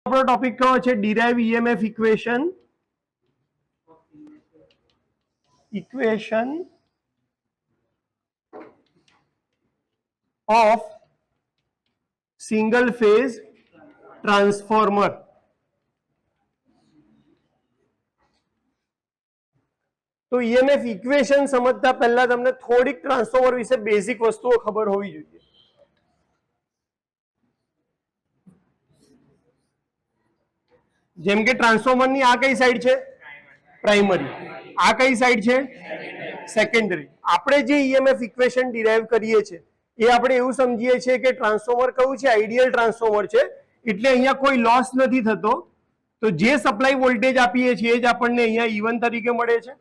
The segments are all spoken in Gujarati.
આપણો ટોપિક કયો છે? Derive EMF equation of single phase transformer. તો ઈએમએફ ઇક્વેશન સમજતા પહેલા તમને થોડીક ટ્રાન્સફોર્મર વિશે બેઝિક વસ્તુઓ ખબર હોવી જોઈએ. જેમ કે ટ્રાન્સફોર્મરની આ કઈ સાઈડ છે? પ્રાઇમરી. આ કઈ સાઈડ છે? સેકન્ડરી. આપણે જે ઈએમએફ ઇક્વેશન ડિરાઇવ કરીએ છીએ એ આપણે એવું સમજીએ છીએ કે ટ્રાન્સફોર્મર કયું છે? આઈડિયલ ટ્રાન્સફોર્મર છે, એટલે અહીંયા કોઈ લોસ નથી થતો. તો જે સપ્લાય વોલ્ટેજ આપીએ છીએ એ જ આપણને અહીંયા E1 તરીકે મળે છે,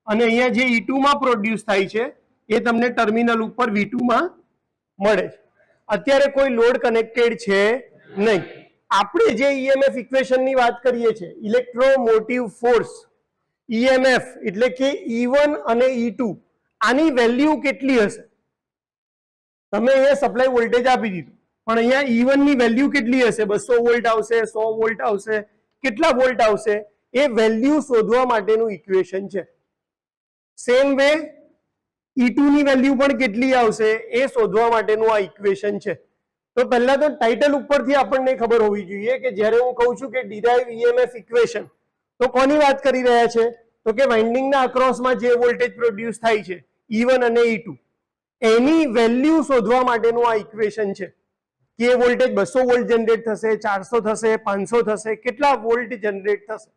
અને અહીંયા જે E2 માં પ્રોડ્યુસ થાય છે એ તમને ટર્મિનલ ઉપર V2 માં મળે છે. અત્યારે કોઈ લોડ કનેક્ટેડ છે નહીં. આપણે જે ઈએમએફ ઇક્વેશનની વાત કરીએ છીએ, ઇલેક્ટ્રોમોટિવ ફોર્સ ઈએમએફ એટલે કે E1 અને E2, આની વેલ્યુ કેટલી હશે? તમે અહીંયા સપ્લાય વોલ્ટેજ આપી દીધું, પણ અહીંયા E1 ની વેલ્યુ કેટલી હશે? 200 વોલ્ટ આવશે, 100 વોલ્ટ આવશે, કેટલા વોલ્ટ આવશે? એ વેલ્યુ શોધવા માટેનું ઇક્વેશન છે. સેમ વે E2 ની વેલ્યુ પણ કેટલી આવશે એ શોધવા માટેનું આ ઇક્વેશન છે. તો પહેલા તો ટાઇટલ ઉપરથી આપણને ખબર હોવી જોઈએ કે જ્યારે હું કહું છું કે ડિરાઇવ ઈએમએફ ઇક્વેશન, તો કોની વાત કરી રહ્યા છે? તો કે વાઇન્ડિંગના અક્રોસમાં જે વોલ્ટેજ પ્રોડ્યુસ થાય છે E1 અને E2, એની વેલ્યુ શોધવા માટેનું આ ઇક્વેશન છે. કે એ વોલ્ટેજ 200 વોલ્ટ જનરેટ થશે, 400 થશે, 500 થશે, કેટલા વોલ્ટ જનરેટ થશે,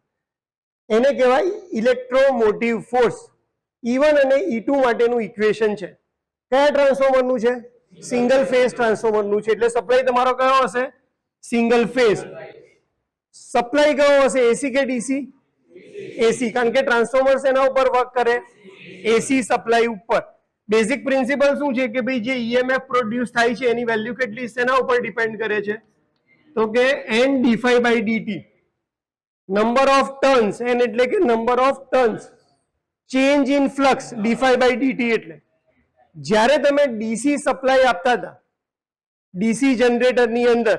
એને કહેવાય ઇલેક્ટ્રોમોટિવ ફોર્સ. E1 અને E2 માટેનું ઇક્વેશન છે. કયા ટ્રાન્સફોર્મરનું છે? સિંગલ ફેઝ ટ્રાન્સફોર્મરનું છે. એટલે સપ્લાય તમારો કયો હશે? Single phase. સપ્લાય કયો હશે? એસી કે ડીસી? એસી, કારણ કે ટ્રાન્સફોર્મર એના ઉપર વર્ક કરે, એસી સપ્લાય ઉપર. બેઝિક પ્રિન્સિપલ શું છે કે ભાઈ જે ઈએમએફ પ્રોડ્યુસ થાય છે એની વેલ્યુ કેટલી છે, એના ઉપર ડિપેન્ડ કરે છે. તો કે n d∅ by dt, number of turns, n એટલે કે number of turns, change in flux d∅ by dt. એટલે જ્યારે તમે ડીસી સપ્લાય આપતા હતા ડીસી જનરેટરની અંદર,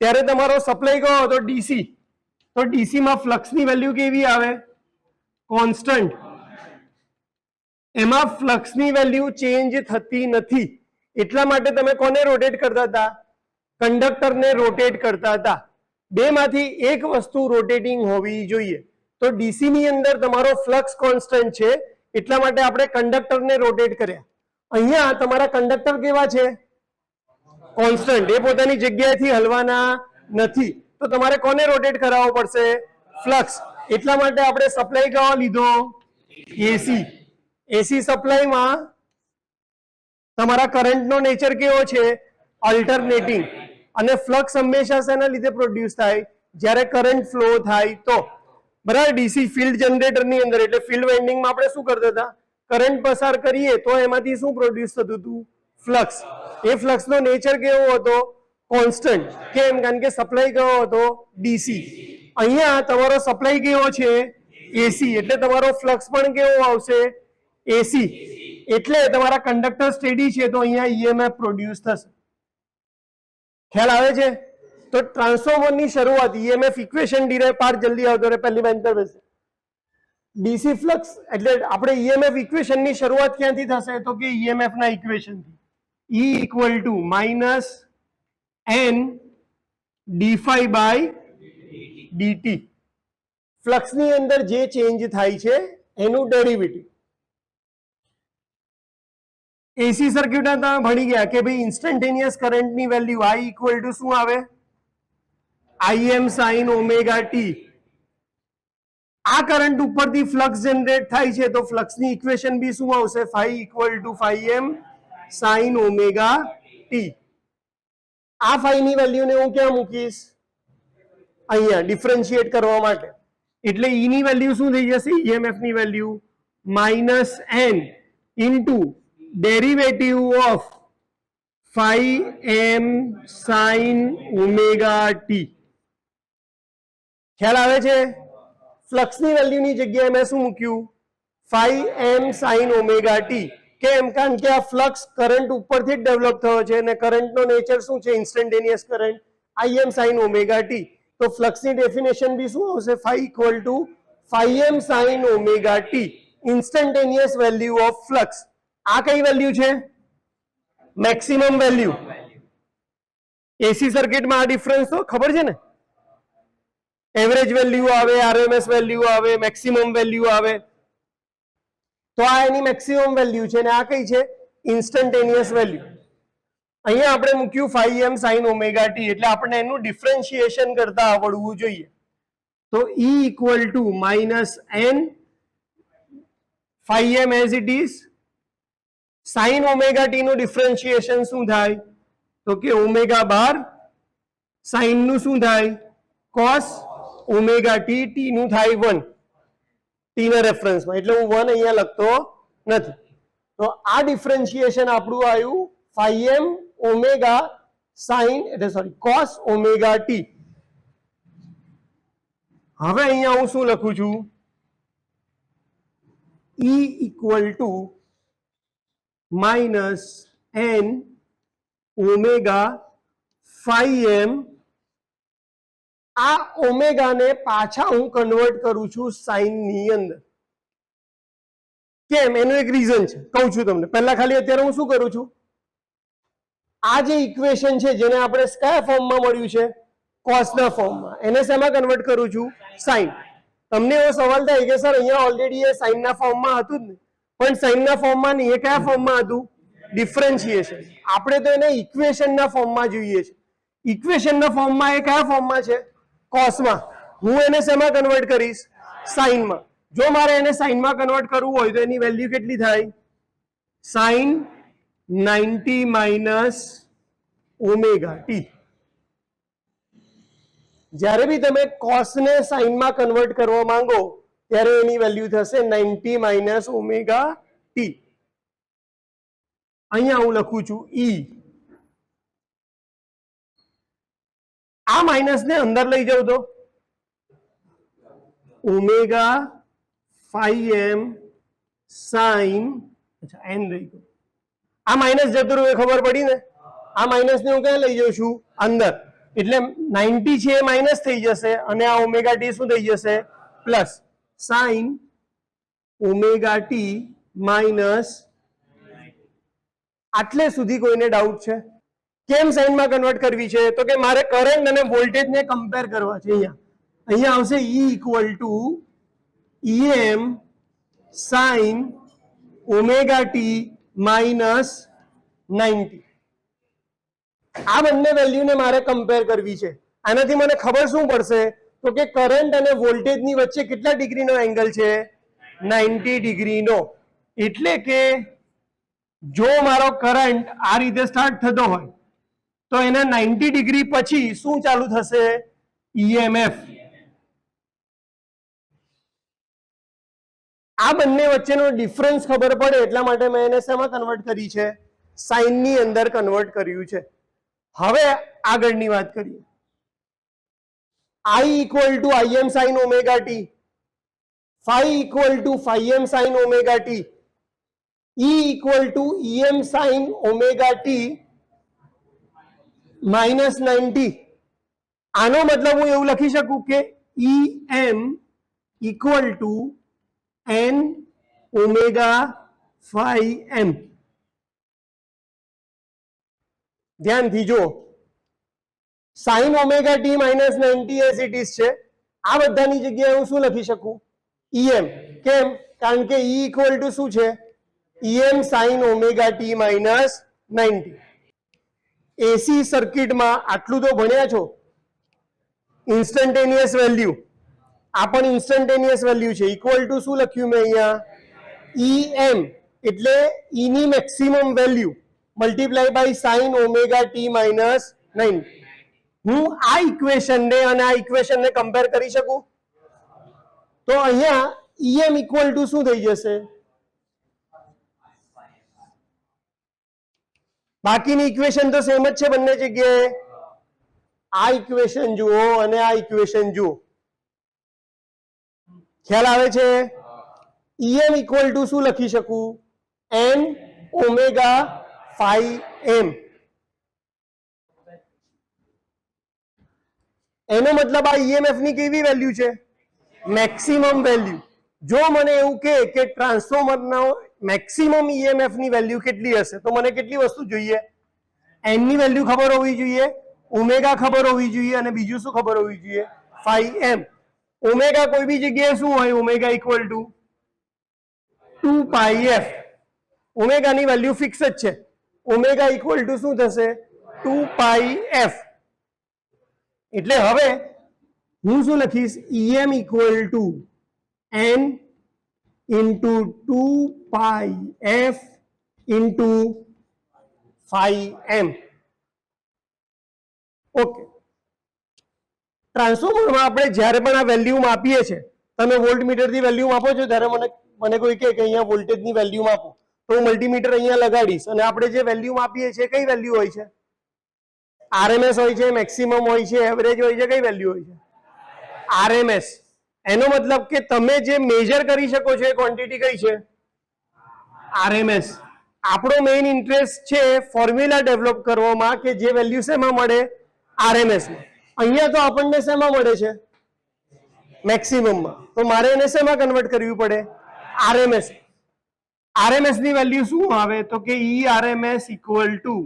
ત્યારે તમારો સપ્લાય કયો હતો? ડીસી. તો ડીસી માં ફ્લક્સની વેલ્યુ કેવી આવે? કોન્સ્ટન્ટ. એમાં ફ્લક્સની વેલ્યુ ચેન્જ થતી નથી. એટલા માટે તમે કોને રોટેટ કરતા હતા? કંડક્ટરને રોટેટ કરતા હતા. બેમાંથી એક વસ્તુ રોટેટિંગ હોવી જોઈએ. તો ડીસી ની અંદર તમારો ફ્લક્સ કોન્સ્ટન્ટ છે, એટલા માટે આપણે કંડક્ટરને રોટેટ કર્યા. અહીંયા તમારા કંડક્ટર કેવા છે? કોન્સ્ટન્ટ. એ પોતાની જગ્યાએથી હલવાના નથી. તો તમારે કોને રોટેટ કરાવવો પડશે? ફ્લક્સ. એટલા માટે આપણે સપ્લાય કયો લીધો? એસી. એસી સપ્લાયમાં તમારા કરંટનો નેચર કેવો છે? અલ્ટરનેટિંગ. અને ફ્લક્સ હંમેશા શેના લીધે પ્રોડ્યુસ થાય? જ્યારે કરંટ ફ્લો થાય તો. બરાબર. ડીસી ફિલ્ડ જનરેટરની અંદર, એટલે ફિલ્ડ વાઇન્ડિંગમાં આપણે શું કરતા હતા? કરંટ પસાર કરીએ તો એમાંથી શું પ્રોડ્યુસ થતું હતું? ફ્લક્સ. એ ફ્લક્સનો નેચર કેવો હતો? કોન્સ્ટન્ટ. કેમ? કારણ કે સપ્લાય કયો હતો? ડીસી. અહીંયા તમારો સપ્લાય કેવો છે? એસી. એટલે તમારો ફ્લક્સ પણ કેવો આવશે? એસી. એટલે તમારા કંડક્ટર સ્ટેડી છે, તો અહીંયા ઈએમએફ પ્રોડ્યુસ થશે. ખ્યાલ આવે છે? તો ટ્રાન્સફોર્મરની શરૂઆત ઈએમએફ ઇક્વેશન ડિરાઇવ પાર્ટ જલ્દી આવતો રહે, પહેલી બેન્ચ પર બેસે. ડીસી ફ્લક્સ એટલે આપણે ઈએમએફ ઇક્વેશનની શરૂઆત ક્યાંથી થશે? તો કે ઈએમએફ ના ઇક્વેશનથી. E equal two minus n d∅ by dt. ફ્લક્સની અંદર જે ચેન્જ થાય છે એનું ડેરિવેટિવ. એસી સર્કિટમાં તમે ભણી ગયા કે ભાઈ ઇન્સ્ટન્ટેનિયસ કરંટની વેલ્યુ I ઇક્વલ ટુ શું આવે? Im sin omega T. આ કરંટ ઉપરથી ફ્લક્સ જનરેટ થાય છે, તો ફ્લક્સની ઇક્વેશન બી શું આવશે? phi equal to m sin omega T. આ phi ની વેલ્યુને હું ક્યાં મૂકીશ? અહીંયા, ડિફરન્શિએટ કરવા માટે. એટલે E ની વેલ્યુ શું થઈ જશે? EMF ની value minus n into derivative of phi m sin omega T. ખ્યાલ આવે છે? ફ્લક્સની વેલ્યુની જગ્યાએ મેં શું મૂક્યું? phi m sin omega T. કેમ? કારણ કે આ ફ્લક્સ કરંટ ઉપરથી જ ડેવલપ થયો છે અને કરંટનો નેચર શું છે? Instantaneous current. Im sin omega T. તો ફ્લક્સની ડેફિનેશન બી શું આવશે? phi equal to phi m sin omega T, instantaneous value of flux. આ કઈ વેલ્યુ છે? Maximum value. એસી સર્કિટમાં આ ડિફરન્સ તો ખબર છે ને, એવરેજ વેલ્યુ આવે, આરએમએસ વેલ્યુ આવે, મેક્સિમમ વેલ્યુ આવે. તો આ એની મેક્સિમમ વેલ્યુ છે અને આ કઈ છે? Instantaneous value. અહીંયા આપણે મૂક્યું phi m sin omega T, એટલે આપણને એનું ડિફરન્શિએશન કરતા આવડવું જોઈએ. તો E equal two minus n phi m as it is. sin omega T નું ડિફરન્શિએશન શું થાય? તો કે ઓમેગા બાર sin નું શું થાય? cos ઓમેગા ટી, ટી નું થાય 1, ટી ના રેફરન્સમાં, એટલે હું 1 અહીંયા લખતો નથી. તો આ ડિફરન્શિએશન આપણું આવ્યું phi m ઓમેગા sin, એટલે સોરી cos ઓમેગા ટી. હવે અહીંયા હું શું લખું છું? E equal two minus n omega phi m. આ ઓમેગાને પાછા હું કન્વર્ટ કરું છું સાઇન ની અંદર. કેમ? એનું એક રીઝન છે, કહું છું તમને. પહેલા ખાલી અત્યારે હું શું કરું છું? આ જે ઇક્વેશન છે જેને આપણે કયા ફોર્મમાં મળ્યું છે? કોસના ફોર્મમાં. એને શેમાં કન્વર્ટ કરું છું? સાઇન. તમને એવો સવાલ થાય કે સર અહીંયા ઓલરેડી એ સાઇનના ફોર્મમાં હતું જ ને, પણ સાઇનના ફોર્મમાં નહીં, એ કયા ફોર્મમાં હતું? ડિફરન્શિએશન. આપણે તો એને ઇક્વેશનના ફોર્મમાં જોઈએ છે. ઇક્વેશનના ફોર્મમાં એ કયા ફોર્મમાં છે? કોસમાં. હું એને શેમાં કન્વર્ટ કરીશ? સાઇનમાં. જો મારે એને સાઇનમાં કન્વર્ટ કરવું હોય તો એની વેલ્યુ કેટલી થાય? Sine 90 minus omega T. જ્યારે બી તમે કોસને સાઇનમાં કન્વર્ટ કરવા માંગો ત્યારે એની વેલ્યુ થશે 90 માઇનસ ઓમેગા ટી. અહીંયા હું લખું છું E. આ માઇનસ ને અંદર લઈ જાઉં તો ઓમેગા phi m sin, અચ્છા n રહી ગયો. આ માઇનસ જતું રહ્યું, ખબર પડી ને? આ માઇનસ ને હું ક્યાં લઈ જાઉં છું? અંદર. એટલે 90 છે એ માઇનસ થઈ જશે અને આ ઓમેગા ટી શું થઈ જશે? Plus. sin omega T minus. આટલે સુધી કોઈને ડાઉટ છે? કેમ સાઇનમાં કન્વર્ટ કરવી છે? તો કે મારે કરંટ અને વોલ્ટેજને કમ્પેર કરવા છે. અહીંયા આવશે E equal to em sin omega T minus 90. આ બંને વેલ્યુને મારે કમ્પેર કરવી છે. આનાથી મને ખબર શું પડશે? તો કે કરંટ અને વોલ્ટેજની વચ્ચે કેટલા ડિગ્રીનો એંગલ છે? 90 ડિગ્રીનો. એટલે કે જો મારો કરંટ આ રીતે સ્ટાર્ટ થતો હોય તો એના 90 ડિગ્રી પછી શું ચાલુ થશે? EMF. આ બંને વચ્ચેનો ડિફરન્સ ખબર પડે એટલા માટે મેં એને શેમાં કન્વર્ટ કરી છે? સાઇનની અંદર કન્વર્ટ કર્યું છે. હવે આગળની વાત કરીએ. I equal to im sin omega T, phi equal to phi m sin omega T, E equal to em sin omega T minus 90. આનો મતલબ હું એવું લખી શકું કે em equal to n omega phi m. ધ્યાનથી જો, sin omega T minus 90 as it is છે. આ બધાની જગ્યાએ હું શું લખી શકું? em. કેમ? કારણ કે E ઇક્વલ ટુ શું છે? em sin omega T minus 90. AC સર્કિટમાં આટલું તો ભણ્યા છો. Instantaneous value. આ પણ ઇન્સ્ટન્ટેનિયસ વેલ્યુ છે. ઇક્વલ ટુ શું લખ્યું મેં અહીંયા? em એટલે E ની maximum value multiply by sin omega T minus 90. હું આ ઇક્વેશનને અને આ ઇક્વેશનને કમ્પેર કરી શકું? તો અહીંયા em ઇક્વલ ટુ શું થઈ જશે? બાકીની ઇક્વેશન તો સેમ જ છે બંને જગ્યાએ. આ ઇક્વેશન જુઓ અને આ ઇક્વેશન જુઓ. ખ્યાલ આવે છે? em ઇક્વલ ટુ શું લખી શકું? n omega phi m. એનો મતલબ આ ઈએમએફ ની કેવી વેલ્યુ છે? Maximum value. જો મને એવું કે ટ્રાન્સફોર્મરનો મેક્સિમમ ઈએમએફ ની વેલ્યુ કેટલી હશે, તો મને કેટલી વસ્તુ જોઈએ? એન ની વેલ્યુ ખબર હોવી જોઈએ, ઓમેગા ખબર હોવી જોઈએ, અને બીજું શું ખબર હોવી જોઈએ? ફાઈ એમ. ઓમેગા કોઈ બી જગ્યાએ શું હોય? Omega equal to 2 pi F. Omega ની વેલ્યુ ફિક્સ જ છે. ઓમેગા ઇક્વલ ટુ શું થશે? 2 પાઈ એફ. એટલે હવે હું શું લખીશ? EM equal to n into 2 pi F into phi M. Okay. ટ્રાન્સફોર્મરમાં આપણે જ્યારે પણ આ વેલ્યુ માપીએ છીએ, તમે વોલ્ટમીટરથી વેલ્યુ માપો છો ત્યારે મને કોઈ કહે કે અહીંયા વોલ્ટેજની વેલ્યુ માપો, તો હું મલ્ટીમીટર અહીંયા લગાડીશ અને આપણે જે વેલ્યુ માપીએ છીએ કઈ વેલ્યુ હોય છે? આરએમએસ હોય છે, મેક્સિમમ હોય છે, એવરેજ હોય છે, કઈ વેલ્યુ હોય છે? આરએમએસ. એનો મતલબ કે તમે જે મેજર કરી શકો છો એ ક્વોન્ટિટી કઈ છે? આરએમએસ. આપણો મેઇન ઇન્ટરેસ્ટ છે ફોર્મ્યુલા ડેવલપ કરવામાં કે જે વેલ્યુ શેમાં મળે? આરએમએસ માં. અહીંયા તો આપણને શેમાં મળે છે? મેક્સિમમમાં. તો મારે એને શેમાં કન્વર્ટ કરવી પડે? આરએમએસ. આરએમએસ ની વેલ્યુ શું આવે? તો કે ઈ RMS equal to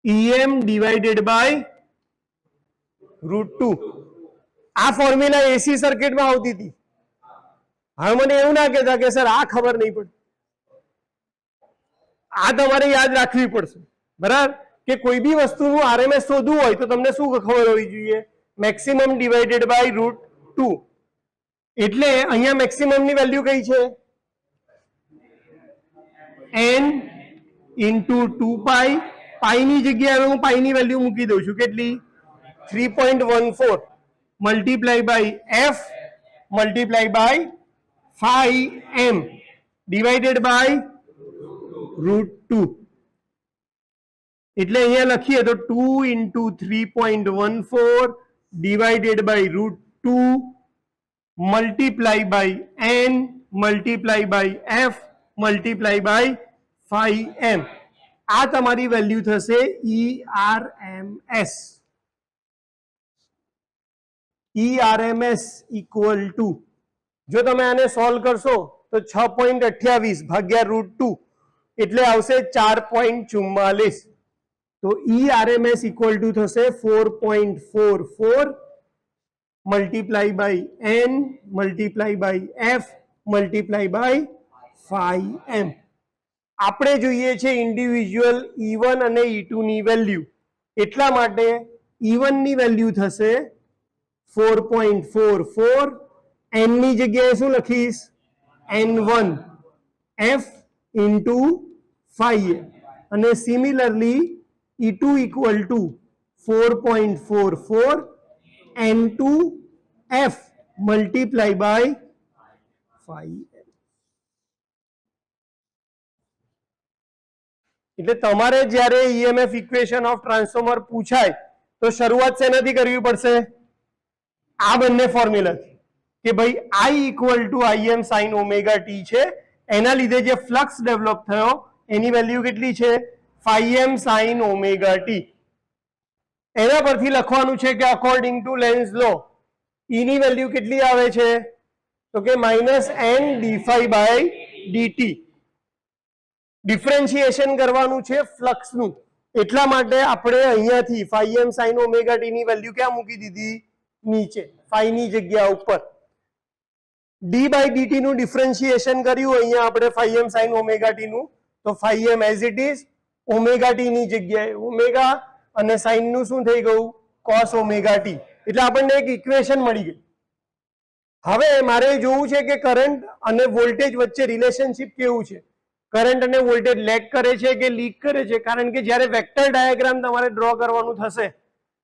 EM divided by √2. આ ફોર્મ્યુલા એસી સર્કિટમાં આવતી હતી. હવે મને એવું ના કહેતા કે સર આ ખબર નહીં પડે. આ તમારે યાદ રાખવી પડશે, બરાબર? કે કોઈ બી વસ્તુનું આરએમએસ શોધવું હોય તો તમને શું ખબર હોવી જોઈએ? Maximum divided by √2. એટલે અહીંયા મેક્સિમમ ની વેલ્યુ કઈ છે? n ઇન્ટુ 2 પાઈ. પાઈ ની જગ્યાએ હું પાઈ ની વેલ્યુ મૂકી દઉં છું. કેટલી? 3.14 multiply by F multiply by phi M divided by √2. એટલે અહીંયા લખીએ તો 2 into 3.14 divided by √2 multiply by n multiply by F multiply by phi M. આ તમારી વેલ્યુ થશે ERMS. ERMS ઇક્વલ ટુ, જો તમે આને સોલ્વ કરશો તો 6.28 ભાગ્યા √2 એટલે આવશે 4.44. તો ERMS ઇક્વલ ટુ થશે 4.44 multiply by n multiply by f multiply by phi M. આપણે જોઈએ છે ઇન્ડિવિજ્યુઅલ E1 અને E2 ની વેલ્યુ, એટલા માટે E1 ની વેલ્યુ થશે 4.44. n ની જગ્યાએ શું લખીશ? n1 f into phi M. અને similarly E2 equal to 4.44 n2 f multiply by phi M. એટલે તમારે જ્યારે ઈએમએફ ઇક્વેશન ઓફ ટ્રાન્સફોર્મર પૂછાય તો શરૂઆત શેનાથી કરવી પડશે? આ બંને ફોર્મ્યુલાથી. કે ભાઈ I equal to IM sign omega T છે, એના લીધે જે ફ્લક્સ ડેવલપ થયો એની વેલ્યુ કેટલી છે? Phi M sine omega T. એના પરથી લખવાનું છે કે according to Lenz law E ની વેલ્યુ કેટલી આવે છે? તો કે -n dφ by dt. Differentiation કરવાનું છે ફ્લક્સનું, એટલા માટે આપણે અહીંયાથી phi M sine omega T ની વેલ્યુ ક્યાં મૂકી દીધી? નીચે, ફાઈ ની જગ્યા ઉપર. d બાય dt નું ડિફરન્શિએશન કર્યું અહીંયા આપણે phi M sine omega T નું, તો phi M as it is, omega T ની જગ્યાએ ઓમેગા અને સાઇન નું શું થઈ ગયું? Cos omega T. એટલે આપણને એક ઇક્વેશન મળી ગઈ. હવે મારે જોવું છે કે કરંટ અને વોલ્ટેજ વચ્ચે રિલેશનશિપ કેવું છે. કરંટ અને વોલ્ટેજ લેગ કરે છે કે લીક કરે છે? કારણ કે જ્યારે વેક્ટર ડાયાગ્રામ તમારે ડ્રો કરવાનું થશે,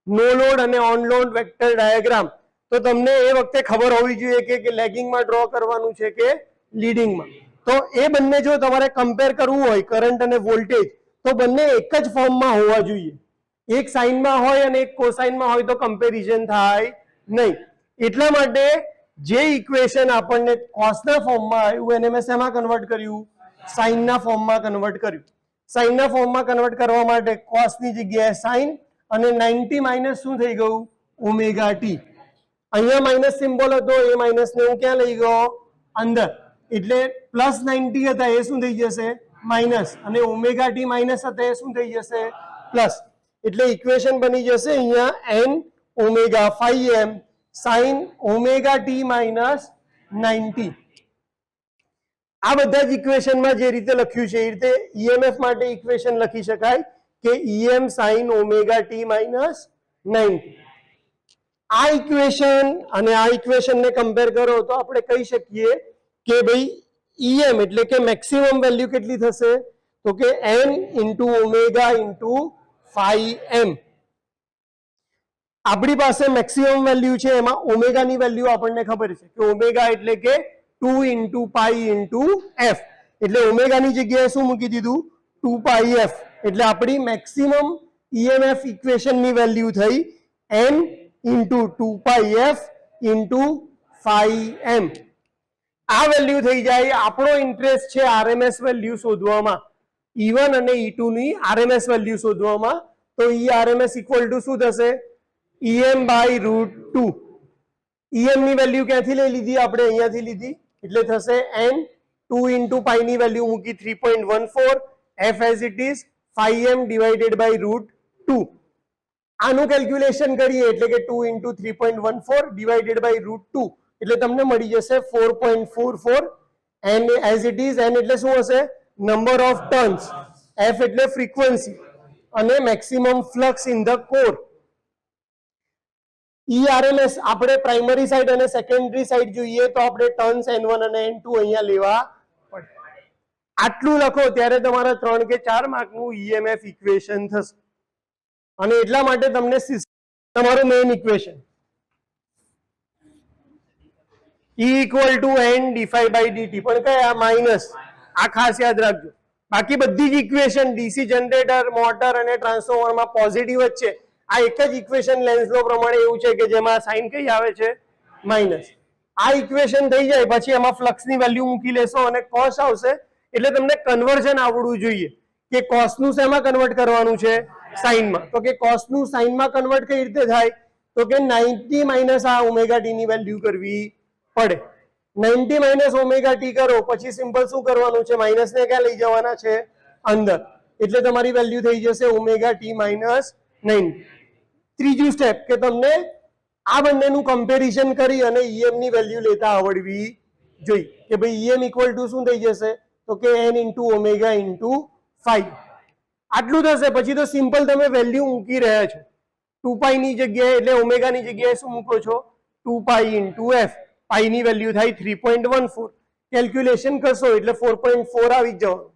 નો લોડ અને ઓન લોડ વેક્ટર ડાયાગ્રામ, તો તમને એ વખતે ખબર હોવી જોઈએ કે લેગિંગમાં ડ્રો કરવાનું છે કે લીડિંગમાં. તો એ બંને જો તમારે કમ્પેર કરવું હોય કરંટ અને વોલ્ટેજ, તો બંને એક જ ફોર્મમાં હોવા જોઈએ. એક સાઇનમાં હોય અને એક કોસાઇનમાં હોય તો કમ્પેરિઝન થાય નહીં. એટલા માટે જે ઇક્વેશન આપણને કોસના ફોર્મમાં આવ્યું એને મેં શેમાં કન્વર્ટ કર્યું? સાઇનના ફોર્મમાં કન્વર્ટ કર્યું. સાઇનના ફોર્મમાં કન્વર્ટ કરવા માટે કોસની જગ્યાએ સાઇન અને 90 માઇનસ શું થઈ ગયું? Omega T. અહીંયા માઇનસ સિમ્બોલ હતો, એ માઇનસ ને હું ક્યાં લઈ ગયો? અંદર. એટલે પ્લસ 90 હતા એ શું થઈ જશે? માઇનસ. અને ઓમેગા ટી માઇનસ હતા એ શું થઈ જશે? પ્લસ. એટલે ઇક્વેશન બની જશે અહીંયા n omega 5m sin omega T minus 90. આ બધા જ ઇક્વેશનમાં જે રીતે લખ્યું છે એ રીતે ઈએમએફ માટે ઇક્વેશન લખી શકાય કે em sin omega T minus 90. આ ઇક્વેશન અને આ ઇક્વેશનને કમ્પેર કરો તો આપણે કહી શકીએ કે ભાઈ em એટલે કે મેક્સિમમ વેલ્યુ કેટલી થશે? તો કે n into omega into 5m. આપણી પાસે મેક્સિમમ વેલ્યુ છે, એમાં ઓમેગાની વેલ્યુ આપણને ખબર છે કે ઓમેગા એટલે કે 2 ઇન્ટુ પાઈ ઇન્ટુ f. એટલે ઓમેગાની જગ્યાએ શું મૂકી દીધું? 2 પાઈ f. એટલે આપણી મેક્સિમમ ઈએમએફ ઇક્વેશનની વેલ્યુ થઈ n ઇન્ટુ 2 પાઈ f ઇન્ટુ 5m. આ વેલ્યુ થઈ જાય. આપણો ઇન્ટરેસ્ટ છે આરએમએસ વેલ્યુ શોધવામાં, E1 અને E2 ની આરએમએસ વેલ્યુ શોધવામાં. તો ઈ આરએમએસ ઇક્વલ ટુ શું થશે? em by √2. em ની વેલ્યુ ક્યાંથી લઈ લીધી? આપણે અહીંયાથી લીધી. એટલે થશે n 2 ઇન્ટુ પાઈ ની વેલ્યુ મૂકી 3.14, f as it is 5m divided by √2. આનું કેલ્ક્યુલેશન કરીએ એટલે કે 2 ઇન્ટુ 3.14 ડિવાઇડેડ બાય √2 એટલે તમને મળી જશે 4.44. n as it is, n એટલે શું હશે? નંબર ઓફ ટર્ન્સ, f એટલે ફ્રીક્વન્સી, અને maximum flux in the core. ERMS આપણે પ્રાઇમરી સાઈડ અને સેકન્ડરી સાઈડ જોઈએ તો આપણે ટર્ન્સ n1 અને n2 અહીંયા લેવા પડે. આટલું લખો ત્યારે તમારા 3 કે 4 માર્કનું ઈએમએફ ઇક્વેશન થશે. અને એટલા માટે તમને તમારું main equation E equal to n d5 by dt, પણ કયા? માઇનસ. આ ખાસ યાદ રાખજો. બાકી બધી જ ઇક્વેશન ડીસી જનરેટર, મોટર અને ટ્રાન્સફોર્મરમાં પોઝિટિવ જ છે. આ એક જ ઇક્વેશન લેન્ઝ લો પ્રમાણે એવું છે કે જેમાં સાઇન કઈ આવે છે? માઇનસ. આ ઇક્વેશન થઈ જાય પછી એમાં ફ્લક્સની વેલ્યુ મૂકી લેશો અને કોસ આવશે. એટલે તમને કન્વર્ઝન આવડવું જોઈએ કે કોસનું શેમાં કન્વર્ટ કરવાનું છે? સાઇનમાં. તો કે કોસનું સાઇનમાં કન્વર્ટ કઈ રીતે થાય? તો કે 90 માઇનસ આ ઓમેગા ટી ની વેલ્યુ કરવી પડે. 90 માઇનસ ઓમેગા ટી કરો પછી સિમ્પલ શું કરવાનું છે? માઇનસ ને ક્યાં લઈ જવાના છે? અંદર. એટલે તમારી વેલ્યુ થઈ જશે ઓમેગા ટી માઇનસ 90. ત્રીજું સ્ટેપ કે તમને આ બંનેનું કમ્પેરિઝન કરી અને ઈએમ ની વેલ્યુ લેતા આવડવી જોઈએ કે ભાઈ ઈએમ ઇક્વલ ટુ શું થઈ જશે? તો કે n ઇન્ટુ ઓમેગા ઇન્ટુ 5. આટલું થશે. પછી તો સિમ્પલ તમે વેલ્યુ મૂકી રહ્યા છો. 2 પાઈ ની જગ્યાએ એટલે ઓમેગા ની જગ્યાએ શું મૂકો છો? 2 પાઈ ઇન્ટુ f. પાઈ ની વેલ્યુ થાય 3.14. કેલ્ક્યુલેશન કરશો એટલે 4.4 આવી જ જવાનું.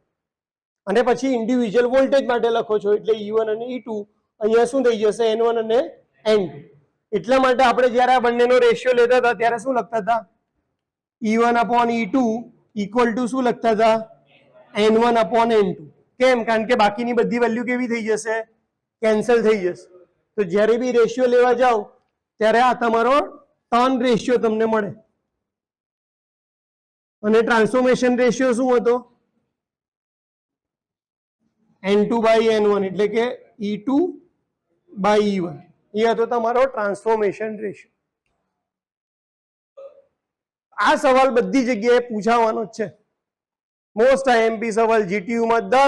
અને પછી ઇન્ડિવિજ્યુઅલ વોલ્ટેજ માટે લખો છો એટલે E1 અને E2 અહીંયા શું થઈ જશે? N1 અને N2. એટલા માટે આપણે જ્યારે આ બંનેનો રેશિયો લેતા હતા ત્યારે શું લખતા હતા? E1 upon E2 equal to શું લખતા હતા? N1 upon N2. કેમ? કારણ કે બાકીની બધી વેલ્યુ કેવી થઈ જશે? કેન્સલ થઈ જશે. તો જ્યારે બી રેશિયો લેવા જાઓ ત્યારે આ તમારો ટર્ન રેશિયો તમને મળે. અને ટ્રાન્સફોર્મેશન રેશિયો શું હતો? N2 બાય N1 એટલે કે E2 બાય E1. એ હતો તમારો ટ્રાન્સફોર્મેશન રેશિયો. આ સવાલ બધી જગ્યાએ પૂછાવાનો જ છે. મોસ્ટ આઈએમપી સવાલ જીટીયુ માં દર